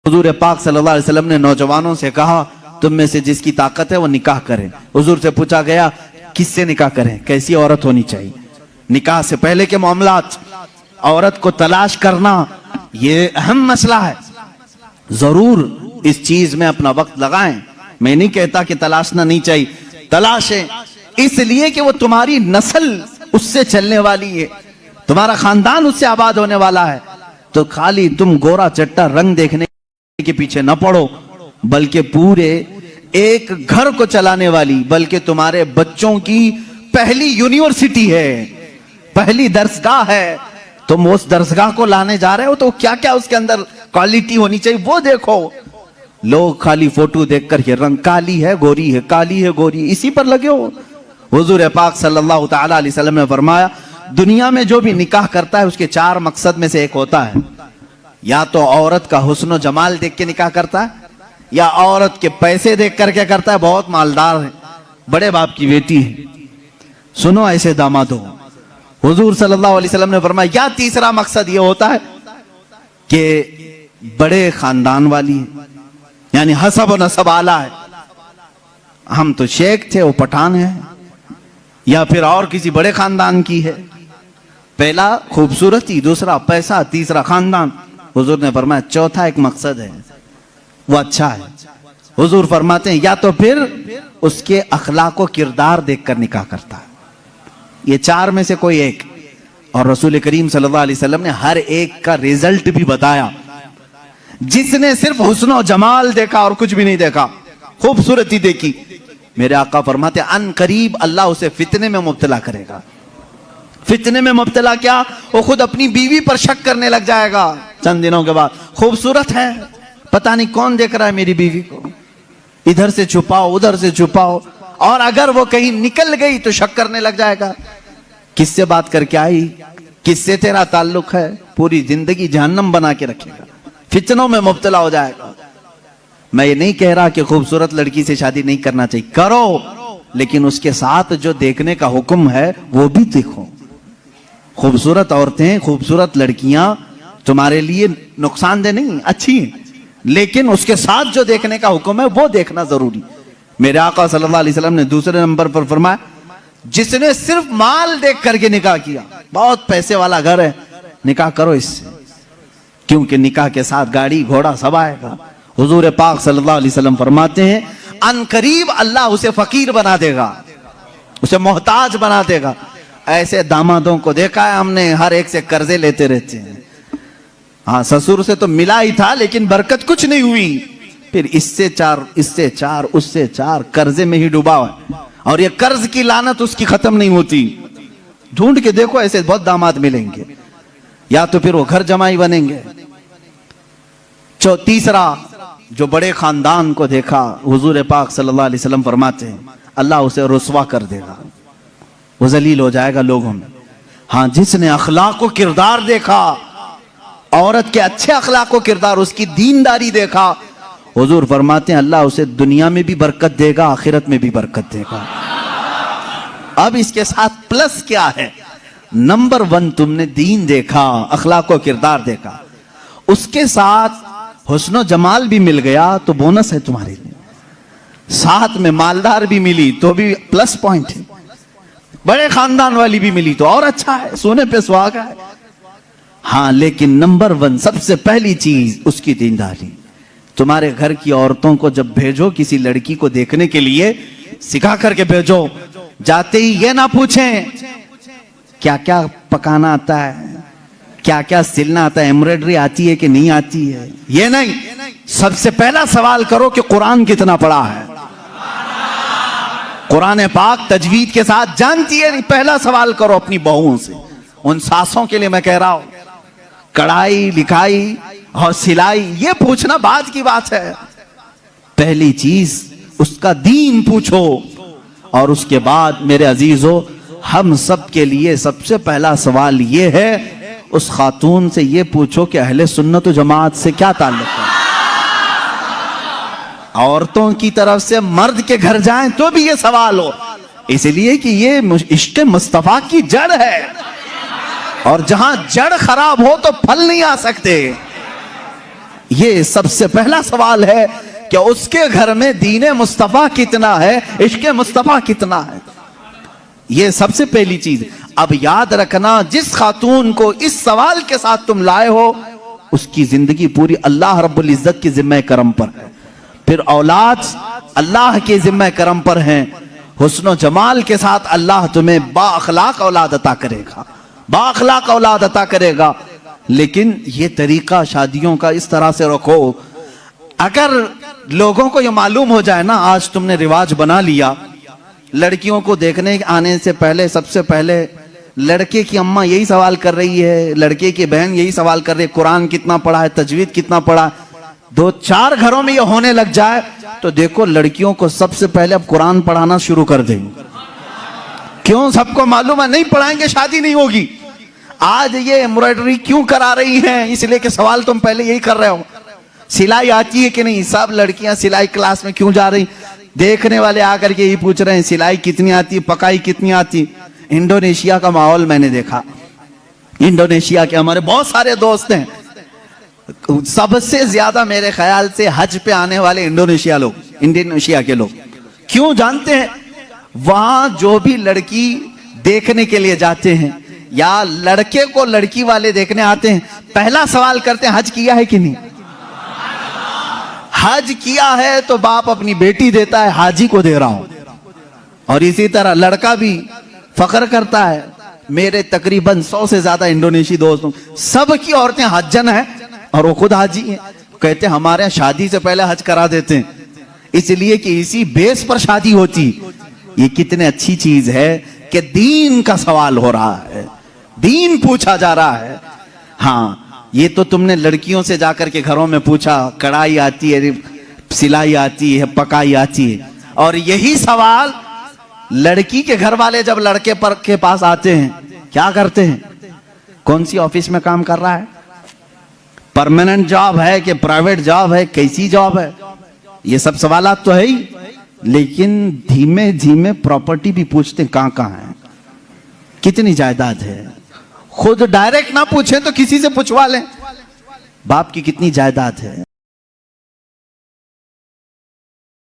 حضور پاک صلی اللہ علیہ وسلم نے نوجوانوں سے کہا تم میں سے جس کی طاقت ہے وہ نکاح کریں. حضور سے پوچھا گیا کس سے نکاح کریں, کیسی عورت ہونی چاہیے. نکاح سے پہلے کے معاملات, عورت کو تلاش کرنا یہ اہم مسئلہ ہے. ضرور اس چیز میں اپنا وقت لگائیں. میں نہیں کہتا کہ تلاشنا نہیں چاہیے, تلاشیں, اس لیے کہ وہ تمہاری نسل اس سے چلنے والی ہے, تمہارا خاندان اس سے آباد ہونے والا ہے. تو خالی تم گورا چٹا رنگ دیکھنے کے پیچھے نہ پڑو, بلکہ پورے ایک گھر کو چلانے والی, بلکہ تمہارے بچوں کی پہلی یونیورسٹی ہے, پہلی درسگاہ ہے. تم اس درسگاہ کو لانے جا رہے ہو تو کیا کیا اس کے اندر کوالٹی ہونی چاہیے وہ دیکھو. لوگ خالی فوٹو دیکھ کر یہ رنگ کالی ہے گوری ہے, کالی ہے گوری, اسی پر لگے ہو. حضور پاک صلی اللہ تعالی علیہ وسلم نے فرمایا دنیا میں جو بھی نکاح کرتا ہے اس کے 4 مقصد میں سے ایک ہوتا ہے, یا تو عورت کا حسن و جمال دیکھ کے نکاح کرتا ہے, یا عورت کے پیسے دیکھ کر کے کرتا ہے, بہت مالدار ہے, بڑے باپ کی بیٹی ہے, سنو ایسے داماد ہو. حضور صلی اللہ علیہ وسلم نے فرمایا یا تیسرا مقصد یہ ہوتا ہے کہ بڑے خاندان والی ہے, یعنی حسب و نسب اعلیٰ ہے, ہم تو شیخ تھے وہ پٹھان ہے, یا پھر اور کسی بڑے خاندان کی ہے. پہلا خوبصورتی, دوسرا پیسہ, تیسرا خاندان. حضور نے فرمایا چوتھا ایک مقصد ہے وہ اچھا ہے. حضور فرماتے ہیں یا تو پھر اس کے اخلاق و کردار دیکھ کر نکاح کرتا ہے. یہ 4 میں سے کوئی ایک. اور رسول کریم صلی اللہ علیہ وسلم نے ہر ایک کا ریزلٹ بھی بتایا. جس نے صرف حسن و جمال دیکھا اور کچھ بھی نہیں دیکھا, خوبصورتی دیکھی, میرے آقا فرماتے ہیں ان قریب اللہ اسے فتنے میں مبتلا کرے گا. فتنے میں مبتلا کیا, وہ خود اپنی بیوی پر شک کرنے لگ جائے گا چند دنوں کے بعد. خوبصورت ہے, پتہ نہیں کون دیکھ رہا ہے میری بیوی کو, ادھر سے چھپاؤ ادھر سے چھپاؤ, اور اگر وہ کہیں نکل گئی تو شک کرنے لگ جائے گا کس سے بات کر کے آئی, کس سے تیرا تعلق ہے, پوری زندگی جہنم بنا کے رکھے گا, فتنوں میں مبتلا ہو جائے گا. میں یہ نہیں کہہ رہا کہ خوبصورت لڑکی سے شادی نہیں کرنا چاہیے, کرو, لیکن اس کے ساتھ جو دیکھنے کا حکم ہے وہ بھی دیکھو. خوبصورت عورتیں, خوبصورت لڑکیاں تمہارے لیے نقصان دہ نہیں, اچھی ہیں, لیکن اس کے ساتھ جو دیکھنے کا حکم ہے وہ دیکھنا ضروری. میرے آقا صلی اللہ علیہ وسلم نے دوسرے نمبر پر فرمایا جس نے صرف مال دیکھ کر کے نکاح کیا, بہت پیسے والا گھر ہے, نکاح کرو اس سے, کیونکہ نکاح کے ساتھ گاڑی گھوڑا سب آئے گا. حضور پاک صلی اللہ علیہ وسلم فرماتے ہیں ان قریب اللہ اسے فقیر بنا دے گا, اسے محتاج بنا دے گا. ایسے دامادوں کو دیکھا ہے ہم نے, ہر ایک سے قرضے لیتے رہتے ہیں. ہاں سسر سے تو ملا ہی تھا لیکن برکت کچھ نہیں ہوئی, پھر اس سے 4 اس سے 4 اس سے 4 قرضے میں ہی ڈوبا ہے, اور یہ قرض کی لعنت اس کی ختم نہیں ہوتی. ڈھونڈ کے دیکھو ایسے بہت داماد ملیں گے, یا تو پھر وہ گھر جمائی بنیں گے. تیسرا جو بڑے خاندان کو دیکھا, حضور پاک صلی اللہ علیہ وسلم فرماتے ہیں اللہ اسے رسوا کر دے گا, وہ ذلیل ہو جائے گا لوگوں میں. ہاں جس نے اخلاق و کردار دیکھا, عورت کے اچھے اخلاق و کردار, اس کی دینداری دیکھا, حضور فرماتے ہیں اللہ اسے دنیا میں بھی برکت دے گا, آخرت میں بھی برکت دے گا. اب اس کے ساتھ پلس کیا ہے, نمبر 1 تم نے دین دیکھا, اخلاق و کردار دیکھا, اس کے ساتھ حسن و جمال بھی مل گیا تو بونس ہے تمہارے لیے, ساتھ میں مالدار بھی ملی تو بھی پلس پوائنٹ ہے, بڑے خاندان والی بھی ملی تو اور اچھا ہے, سونے پہ سہاگا ہے. ہاں لیکن نمبر 1 سب سے پہلی چیز اس کی دینداری. تمہارے گھر کی عورتوں کو جب بھیجو کسی لڑکی کو دیکھنے کے لیے, سکھا کر کے بھیجو. جاتے ہی یہ نہ پوچھیں کیا کیا پکانا آتا ہے, کیا کیا سلنا آتا ہے, ایمبرائڈری آتی ہے کہ نہیں آتی ہے, یہ نہیں. سب سے پہلا سوال کرو کہ قرآن کتنا پڑھا ہے, قرآن پاک تجوید کے ساتھ جانتی ہے نہیں. پہلا سوال کرو اپنی بہوؤں سے. ان ساسوں کے لیے میں کہہ رہا ہوں, کڑھائی لکھائی اور سلائی یہ پوچھنا بعد کی بات ہے, پہلی چیز اس کا دین پوچھو. اور اس کے بعد میرے عزیزو, ہم سب کے لیے سب سے پہلا سوال یہ ہے, اس خاتون سے یہ پوچھو کہ اہل سنت و جماعت سے کیا تعلق ہے. عورتوں کی طرف سے مرد کے گھر جائیں تو بھی یہ سوال ہو, اس لیے کہ یہ عشق مصطفیٰ کی جڑ ہے, اور جہاں جڑ خراب ہو تو پھل نہیں آ سکتے. یہ سب سے پہلا سوال ہے کہ اس کے گھر میں دین مصطفیٰ کتنا ہے، عشق مصطفیٰ کتنا ہے. یہ سب سے پہلی چیز. اب یاد رکھنا، جس خاتون کو اس سوال کے ساتھ تم لائے ہو اس کی زندگی پوری اللہ رب العزت کی ذمہ کرم پر ہے. پھر اولاد اللہ کے ذمہ کرم پر ہیں. حسن و جمال کے ساتھ اللہ تمہیں با اخلاق اولاد عطا کرے گا، با اخلاق اولاد عطا کرے گا. لیکن یہ طریقہ شادیوں کا اس طرح سے رکھو. اگر لوگوں کو یہ معلوم ہو جائے نا، آج تم نے رواج بنا لیا، لڑکیوں کو دیکھنے آنے سے پہلے سب سے پہلے لڑکے کی اماں یہی سوال کر رہی ہے، لڑکے کی بہن یہی سوال کر رہی ہے، قرآن کتنا پڑھا ہے، تجوید کتنا پڑھا ہے. 2-4 گھروں میں یہ ہونے لگ جائے تو دیکھو لڑکیوں کو سب سے پہلے اب قرآن پڑھانا شروع کر دیں. کیوں؟ سب کو معلوم ہے نہیں پڑھائیں گے شادی نہیں ہوگی. آج یہ ایمبرائڈری کیوں کرا رہی ہیں؟ اس لیے کہ سوال تم پہلے یہی کر رہے ہو. سلائی آتی ہے کہ نہیں؟ سب لڑکیاں سلائی کلاس میں کیوں جا رہی؟ دیکھنے والے آ کر کے یہی پوچھ رہے ہیں سلائی کتنی آتی، پکائی کتنی آتی. انڈونیشیا کا ماحول میں نے دیکھا. انڈونیشیا کے ہمارے بہت سارے دوست ہیں. سب سے زیادہ میرے خیال سے حج پہ آنے والے انڈونیشیا کے لوگ. کیوں جانتے ہیں؟ وہاں جو بھی لڑکی دیکھنے کے لیے جاتے ہیں یا لڑکے کو لڑکی والے دیکھنے آتے ہیں، پہلا سوال کرتے ہیں حج کیا ہے کہ نہیں. حج کیا ہے تو باپ اپنی بیٹی دیتا ہے، حاجی کو دے رہا ہوں. اور اسی طرح لڑکا بھی فخر کرتا ہے. میرے تقریباً 100 سے زیادہ انڈونیشی دوست ہوں، سب کی عورتیں حجن ہیں اور وہ خود حاجی ہیں. کہتے ہیں ہمارے یہاں شادی سے پہلے حج کرا دیتے ہیں، اس لیے کہ اسی بیس پر شادی ہوتی. یہ کتنے اچھی چیز ہے کہ دین کا سوال ہو رہا ہے، دین پوچھا جا رہا ہے. ہاں یہ تو تم نے لڑکیوں سے جا کر کے گھروں میں پوچھا کڑھائی آتی ہے، سلائی آتی ہے، پکائی آتی ہے. اور یہی سوال لڑکی کے گھر والے جب لڑکے پر کے پاس آتے ہیں کیا کرتے ہیں؟ کون سی آفس میں کام کر رہا ہے، پرماننٹ جاب ہے کہ پرائیویٹ جاب ہے، کیسی جاب ہے، یہ سب سوالات تو ہے ہی. لیکن دھیمے دھیمے پراپرٹی بھی پوچھتے ہیں کہاں کہاں ہے، کتنی جائیداد ہے. خود ڈائریکٹ نہ پوچھیں تو کسی سے پوچھوا لیں باپ کی کتنی جائیداد ہے.